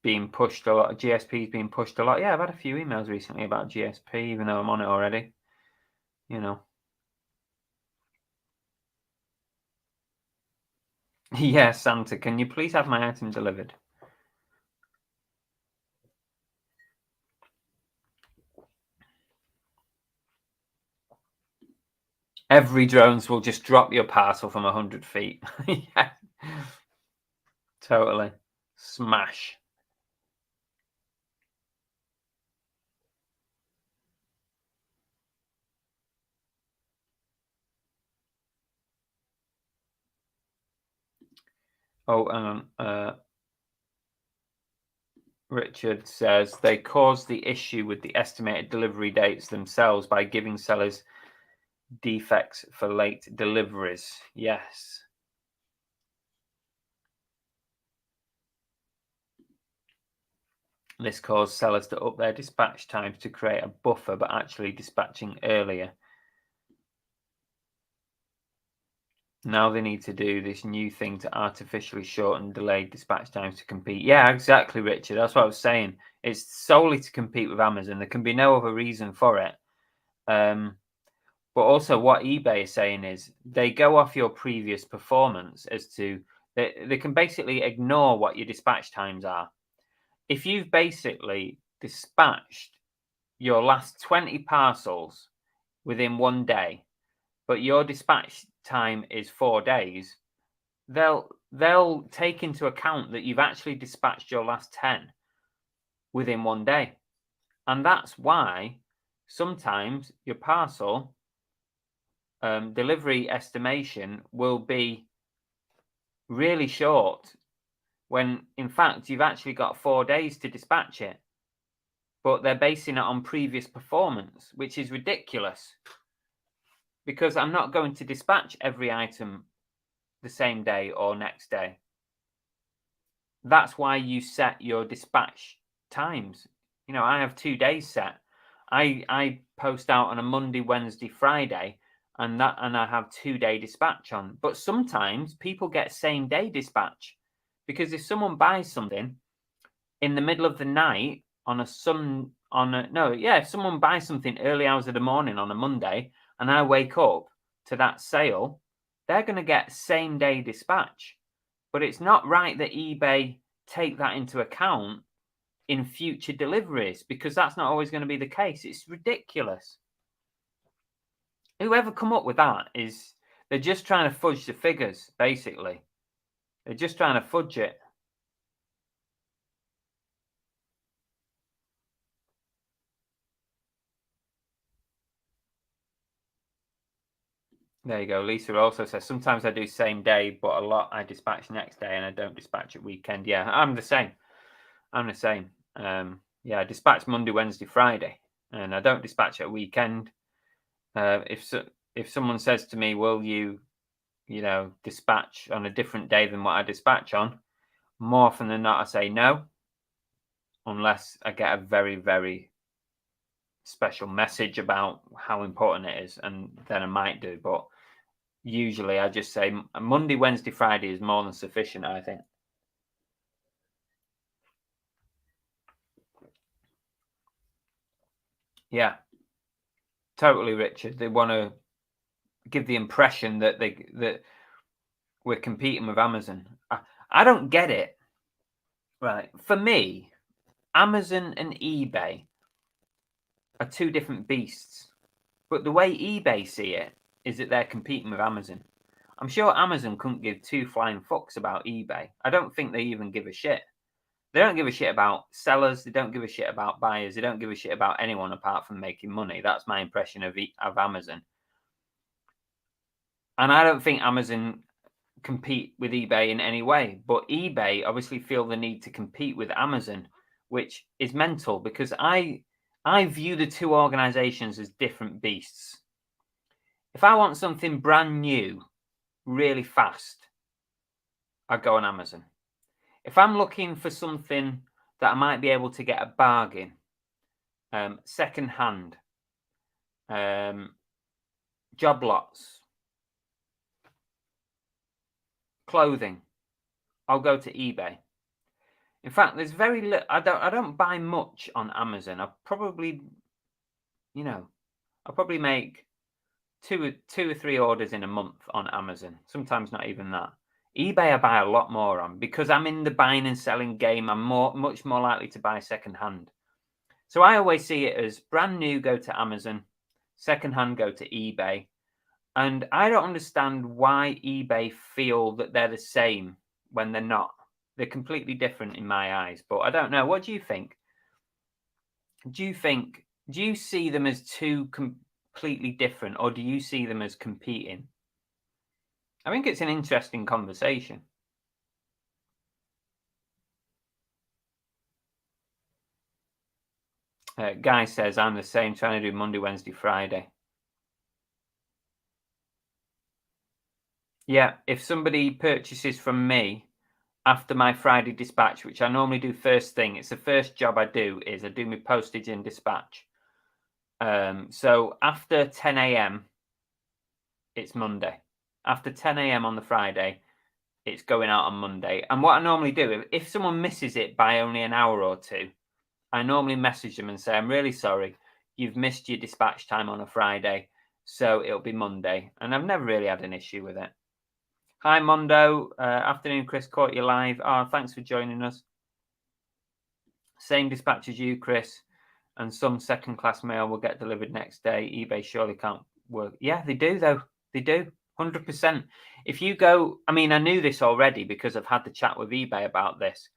Being pushed a lot. GSP is being pushed a lot. Yeah, I've had a few emails recently about GSP, even though I'm on it already. You know. Yeah, Santa, can you please have my item delivered? Every drones will just drop your parcel from 100 feet. Yeah. Totally. Smash. Oh, hang on. Richard says they caused the issue with the estimated delivery dates themselves by giving sellers defects for late deliveries. Yes. This caused sellers to up their dispatch times to create a buffer, but actually dispatching earlier. Now they need to do this new thing to artificially shorten delayed dispatch times to compete. Yeah, exactly, Richard. That's what I was saying. It's solely to compete with Amazon. There can be no other reason for it. But also what eBay is saying is they go off your previous performance as to they can basically ignore what your dispatch times are. If you've basically dispatched your last 20 parcels within one day, but your dispatch time is 4 days, they'll take into account that you've actually dispatched your last 10 within one day. And that's why sometimes your parcel delivery estimation will be really short when in fact you've actually got 4 days to dispatch it, but they're basing it on previous performance, which is ridiculous because I'm not going to dispatch every item the same day or next day. That's why you set your dispatch times. You know, I have 2 days set. I post out on a Monday, Wednesday, Friday, and I have 2 day dispatch on. But sometimes people get same day dispatch Because if someone buys something in the middle of the night if someone buys something early hours of the morning on a Monday and I wake up to that sale, they're going to get same day dispatch. But it's not right that eBay take that into account in future deliveries, because that's not always going to be the case. It's ridiculous. Whoever come up with that they're just trying to fudge the figures, basically. They're just trying to fudge it. There you go. Lisa also says, sometimes I do same day, but a lot I dispatch next day and I don't dispatch at weekend. Yeah, I'm the same. I dispatch Monday, Wednesday, Friday, and I don't dispatch at weekend. If someone says to me, will you dispatch on a different day than what I dispatch on, more often than not I say no, unless I get a very, very special message about how important it is, and then I might do. But usually I just say Monday, Wednesday, Friday is more than sufficient, I think. Yeah, totally, Richard. They want to give the impression that we're competing with Amazon. I don't get it. Right. For me, Amazon and eBay are two different beasts. But the way eBay see it is that they're competing with Amazon. I'm sure Amazon couldn't give two flying fucks about eBay. I don't think they even give a shit. They don't give a shit about sellers. They don't give a shit about buyers. They don't give a shit about anyone apart from making money. That's my impression of Amazon. And I don't think Amazon compete with eBay in any way. But eBay obviously feel the need to compete with Amazon, which is mental, because I view the two organizations as different beasts. If I want something brand new, really fast, I go on Amazon. If I'm looking for something that I might be able to get a bargain, second hand, job lots, clothing, I'll go to eBay. In fact, there's very little. I don't buy much on Amazon. I probably make two or three orders in a month on Amazon. Sometimes not even that. eBay I buy a lot more on, because I'm in the buying and selling game. I'm much more likely to buy second hand. So I always see it as brand new, go to Amazon, second hand, go to eBay. And I don't understand why eBay feel that they're the same when they're not. They're completely different in my eyes, but I don't know. What do you think? Do you see them as two completely different, or do you see them as competing? I think it's an interesting conversation. Guy says, I'm the same, trying to do Monday, Wednesday, Friday. Yeah, if somebody purchases from me after my Friday dispatch, which I normally do first thing, it's the first job I do, is I do my postage and dispatch. So after 10 a.m, it's Monday. After 10 a.m. on the Friday, it's going out on Monday. And what I normally do, if someone misses it by only an hour or two, I normally message them and say, I'm really sorry, you've missed your dispatch time on a Friday, so it'll be Monday. And I've never really had an issue with it. Hi, Mondo. Afternoon, Chris. Caught you live. Oh, thanks for joining us. Same dispatch as you, Chris. And some second-class mail will get delivered next day. eBay surely can't work. Yeah, they do, though. They do. 100%. If you go, I mean, I knew this already because I've had the chat with eBay about this.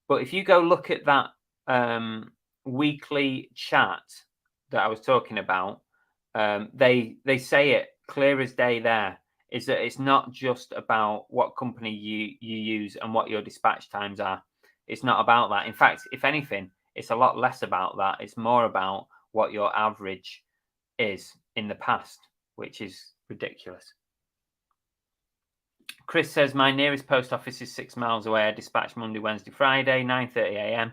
But if you go look at that weekly chat that I was talking about, they say it clear as day there, is that it's not just about what company you use and what your dispatch times are. It's not about that. In fact, if anything, it's a lot less about that. It's more about what your average is in the past, which is ridiculous. Chris says, my nearest post office is 6 miles away. I dispatch Monday, Wednesday, Friday, 9:30 a.m.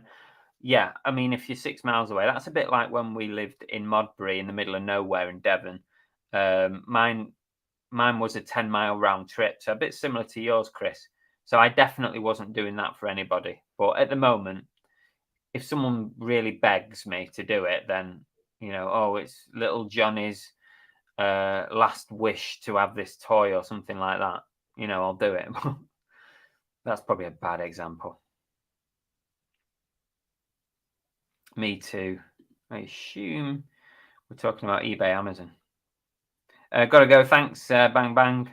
Yeah, I mean, if you're 6 miles away, that's a bit like when we lived in Modbury in the middle of nowhere in Devon. Mine was a 10-mile round trip, so a bit similar to yours, Chris. So I definitely wasn't doing that for anybody. But at the moment, if someone really begs me to do it, then, oh, it's little Johnny's last wish to have this toy or something like that, I'll do it. That's probably a bad example. Me too. I assume we're talking about eBay, Amazon. Gotta go. Thanks, Bang Bang.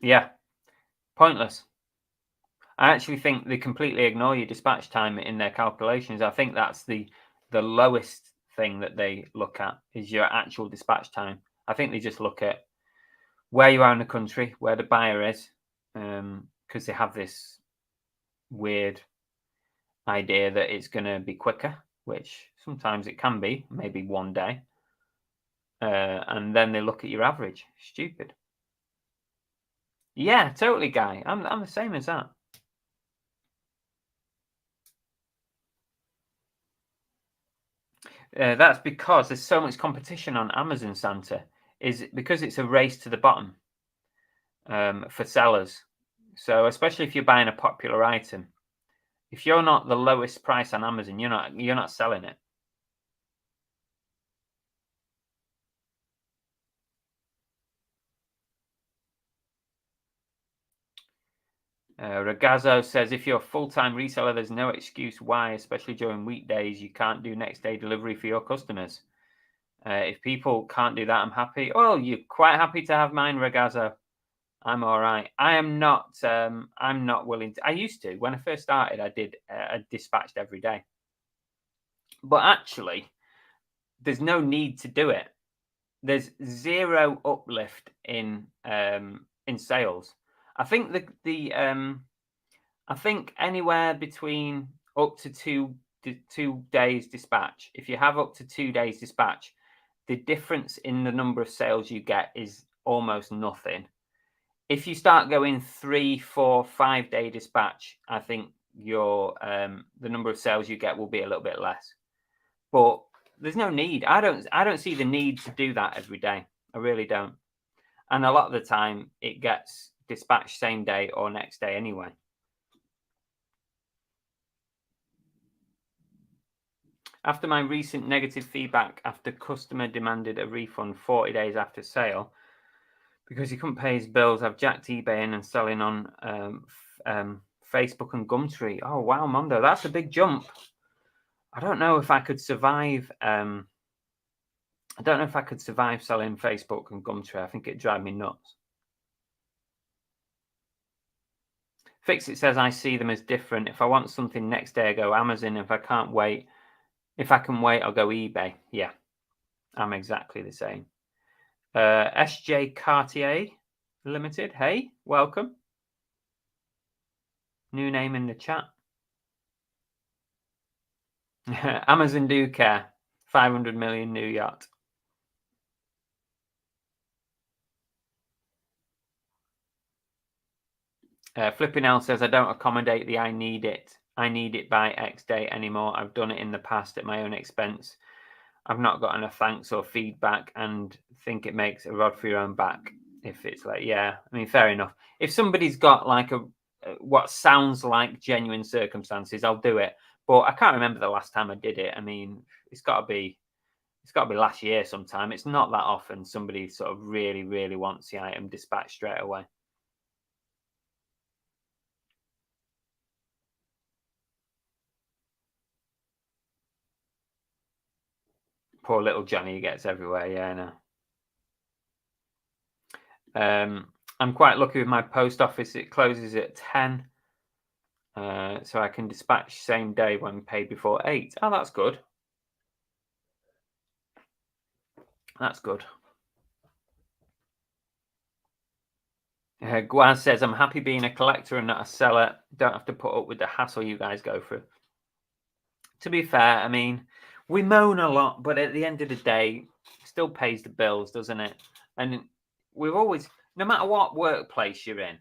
Yeah, pointless. I actually think they completely ignore your dispatch time in their calculations. I think that's the lowest thing that they look at is your actual dispatch time. I think they just look at where you are in the country, where the buyer is, because they have this weird idea that it's going to be quicker, which sometimes it can be, maybe one day. And then they look at your average. Stupid. Yeah, totally, Guy. I'm the same as that. That's because there's so much competition on Amazon, Santa. Is because it's a race to the bottom for sellers. So especially if you're buying a popular item, if you're not the lowest price on Amazon, you're not selling it. Ragazzo says, if you're a full-time reseller, there's no excuse why, especially during weekdays, you can't do next day delivery for your customers. If people can't do that, I'm happy. Well, you're quite happy to have mine, Ragazzo. I'm all right. I'm not willing to. I used to. When I first started, I dispatched every day. But actually, there's no need to do it. There's zero uplift in sales. I think I think anywhere between up to 2 days dispatch. If you have up to 2 days dispatch, the difference in the number of sales you get is almost nothing. If you start going 3, 4, 5 day dispatch, I think your the number of sales you get will be a little bit less. But there's no need. I don't see the need to do that every day. I really don't. And a lot of the time, it gets dispatched same day or next day anyway. After my recent negative feedback after customer demanded a refund 40 days after sale because he couldn't pay his bills, I've jacked eBay in and selling on Facebook and Gumtree. Oh, wow, Mondo, that's a big jump. I don't know if I could survive. I don't know if I could survive selling Facebook and Gumtree. I think it'd drive me nuts. Fixit says I see them as different. If I want something next day, I go Amazon. If I can wait, I'll go eBay. Yeah, I'm exactly the same. SJ Cartier Limited. Hey, welcome. New name in the chat. Amazon do care. 500 million new yacht. Flipping L says I don't accommodate the I need it by X day anymore. I've done it in the past at my own expense. I've not got enough thanks or feedback and think it makes a rod for your own back. If it's like, yeah, I mean, fair enough. If somebody's got like what sounds like genuine circumstances, I'll do it. But I can't remember the last time I did it. I mean, it's got to be last year sometime. It's not that often somebody sort of really, really wants the item dispatched straight away. Poor little Johnny gets everywhere. Yeah, I know. I'm quite lucky with my post office. It closes at 10. So I can dispatch same day when paid before 8. Oh, that's good. That's good. Guaz says, I'm happy being a collector and not a seller. Don't have to put up with the hassle you guys go through. To be fair, I mean, we moan a lot, but at the end of the day, it still pays the bills, doesn't it? And we've always, no matter what workplace you're in,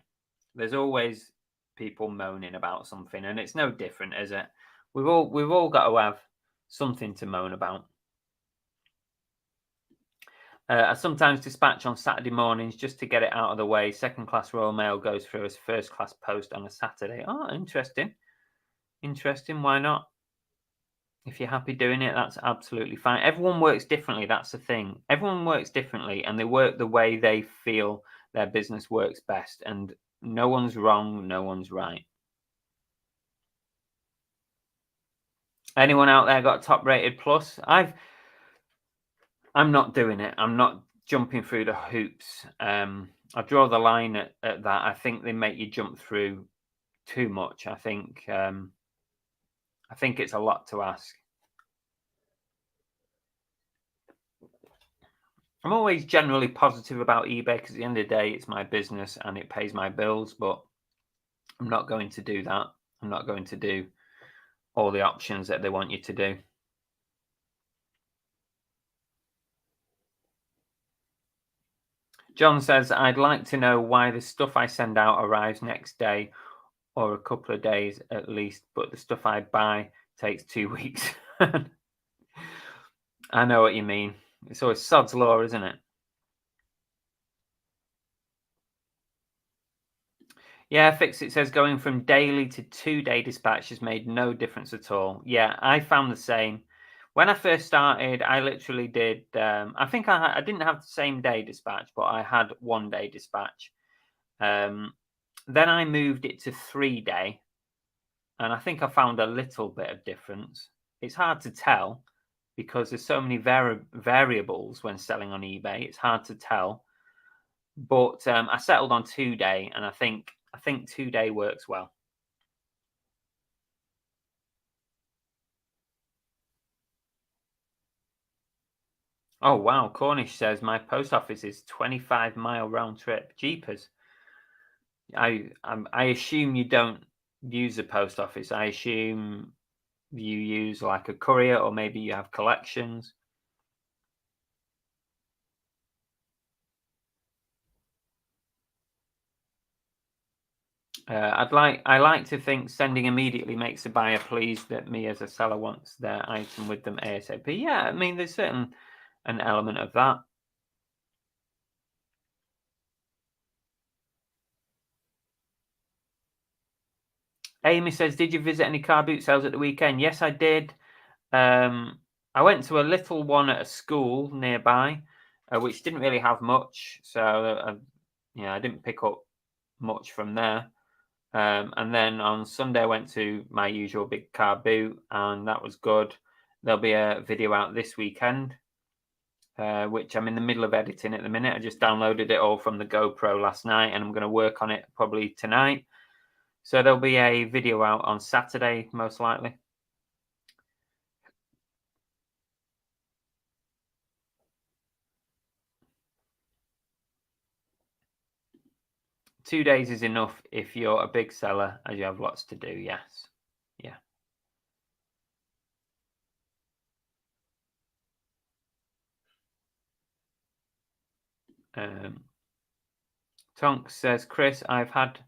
there's always people moaning about something, and it's no different, is it? We've all got to have something to moan about. I sometimes dispatch on Saturday mornings just to get it out of the way. Second class Royal Mail goes through as first class post on a Saturday. Oh, interesting. Interesting. Why not? If you're happy doing it, that's absolutely fine. Everyone works differently. That's the thing. Everyone works differently, and they work the way they feel their business works best. And no one's wrong. No one's right. Anyone out there got a top rated plus? I'm not doing it. I'm not jumping through the hoops. I draw the line at that. I think they make you jump through too much. I think it's a lot to ask. I'm always generally positive about eBay because at the end of the day, it's my business and it pays my bills, but I'm not going to do that. I'm not going to do all the options that they want you to do. John says, I'd like to know why the stuff I send out arrives next day or a couple of days at least, but the stuff I buy takes 2 weeks. I know what you mean. It's always sod's law, isn't it? Yeah, Fixit says going from daily to 2-day dispatch has made no difference at all. Yeah, I found the same. When I first started, I literally did. I think I didn't have the same day dispatch, but I had 1-day dispatch. Then I moved it to 3-day, and I think I found a little bit of difference. It's hard to tell because there's so many variables when selling on eBay. It's hard to tell, but I settled on 2-day, and I think 2-day works well. Oh wow, Cornish says my post office is 25-mile round trip. Jeepers. I assume you don't use a post office. I assume you use like a courier, or maybe you have collections. I like to think sending immediately makes the buyer pleased that me as a seller wants their item with them ASAP. Yeah, I mean there's certain an element of that. Amy says, did you visit any car boot sales at the weekend? Yes, I did. I went to a little one at a school nearby, which didn't really have much. So, I didn't pick up much from there. And then on Sunday, I went to my usual big car boot, and that was good. There'll be a video out this weekend, which I'm in the middle of editing at the minute. I just downloaded it all from the GoPro last night, and I'm going to work on it probably tonight. So there'll be a video out on Saturday, most likely. Two days is enough if you're a big seller, as you have lots to do. Yes. Yeah. Tonk says, Chris, I've had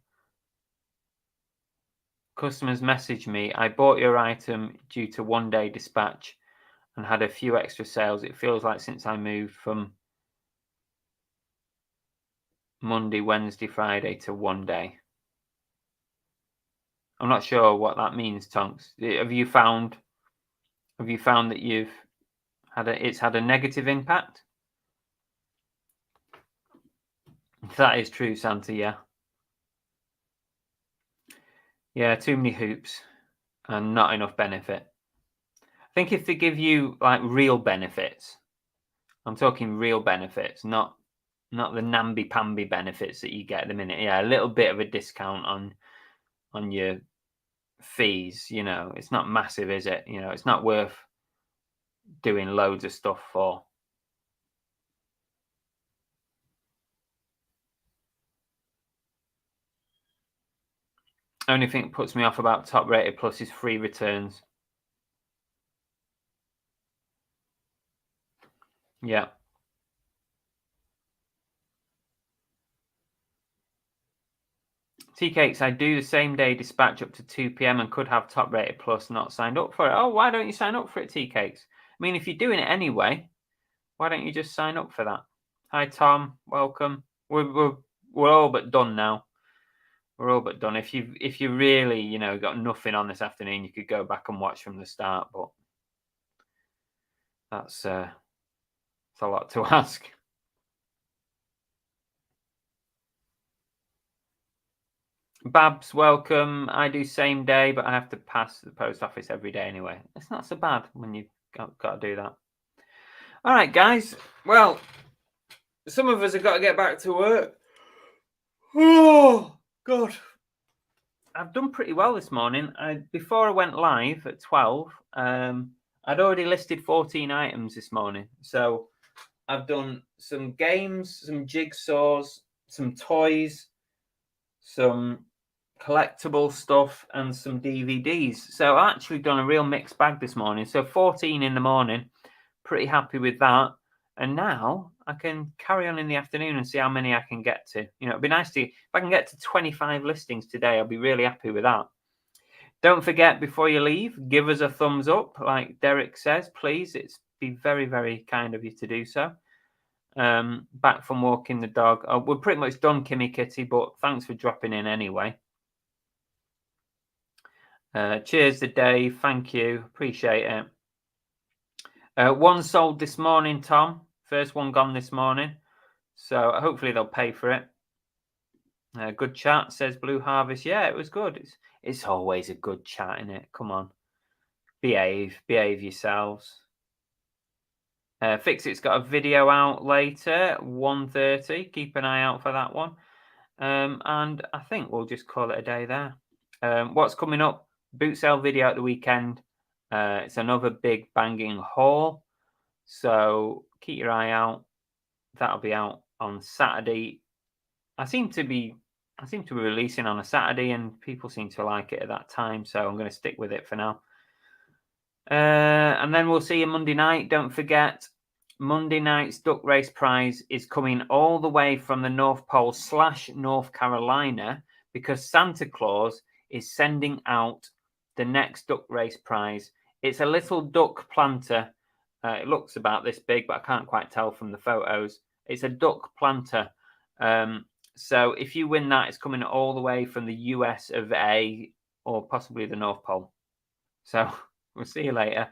customers message me. I bought your item due to 1-day dispatch and had a few extra sales. It feels like since I moved from Monday, Wednesday, Friday to 1-day. I'm not sure what that means, Tonks. Have you found that it's had a negative impact? That is true, Santa, yeah. Yeah, too many hoops and not enough benefit. I think if they give you like real benefits, I'm talking real benefits, not the namby-pamby benefits that you get at the minute. Yeah, a little bit of a discount on your fees, it's not massive, is it? It's not worth doing loads of stuff for. Only thing that puts me off about top rated plus is free returns. Yeah. Tea cakes, I do the same day dispatch up to 2 p.m. and could have top rated plus, not signed up for it. Oh, why don't you sign up for it, tea cakes? I mean, if you're doing it anyway, why don't you just sign up for that? Hi, Tom. Welcome. We're all but done now. We're all but done. If you really got nothing on this afternoon, you could go back and watch from the start, but that's a lot to ask. Babs, welcome. I do same day, but I have to pass the post office every day anyway. It's not so bad when you've got to do that. All right, guys. Well, some of us have got to get back to work. Oh, God. I've done pretty well this morning. Before I went live at 12, I'd already listed 14 items this morning. So I've done some games, some jigsaws, some toys, some collectible stuff, and some DVDs. So I've actually done a real mixed bag this morning. So 14 in the morning, pretty happy with that. And now I can carry on in the afternoon and see how many I can get to. It'd be nice if I can get to 25 listings today, I'll be really happy with that. Don't forget, before you leave, give us a thumbs up, like Derek says, please. It's be very, very kind of you to do so. Back from walking the dog. We're pretty much done, Kimmy Kitty, but thanks for dropping in anyway. Cheers to Dave. Thank you. Appreciate it. One sold this morning, Tom. First one gone this morning. So hopefully they'll pay for it. Good chat, says Blue Harvest. Yeah, it was good. It's always a good chat, isn't it? Come on. Behave yourselves. Fixit's got a video out later, 1:30. Keep an eye out for that one. And I think we'll just call it a day there. What's coming up? Boot sale video at the weekend. It's another big banging haul. So keep your eye out. That'll be out on Saturday. I seem to be releasing on a Saturday, and people seem to like it at that time. So I'm going to stick with it for now. And then we'll see you Monday night. Don't forget, Monday night's duck race prize is coming all the way from the North Pole / North Carolina, because Santa Claus is sending out the next duck race prize. It's a little duck planter. It looks about this big, but I can't quite tell from the photos. It's a duck planter. So if you win that, it's coming all the way from the US of A, or possibly the North Pole. So we'll see you later.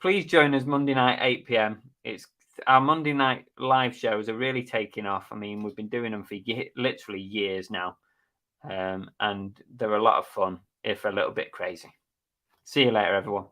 Please join us Monday night, 8 p.m. It's our Monday night live shows are really taking off. I mean, we've been doing them for literally years now. And they're a lot of fun, if a little bit crazy. See you later, everyone.